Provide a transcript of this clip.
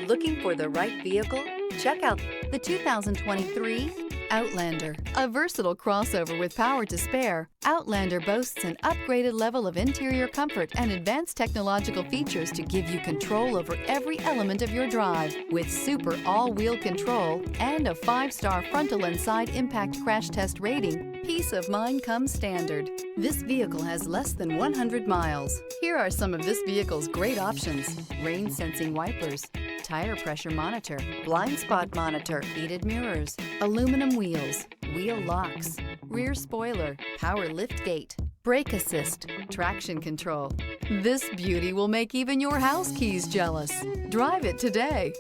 Looking for the right vehicle? Check out the 2023 Outlander. A versatile crossover with power to spare, Outlander boasts an upgraded level of interior comfort and advanced technological features to give you control over every element of your drive. With super all-wheel control and a 5-star frontal and side impact crash test rating, peace of mind comes standard. This vehicle has less than 100 miles. Here are some of this vehicle's great options: rain sensing wipers, tire pressure monitor, blind spot monitor, heated mirrors, aluminum wheels, wheel locks, rear spoiler, power liftgate, brake assist, traction control. This beauty will make even your house keys jealous. Drive it today.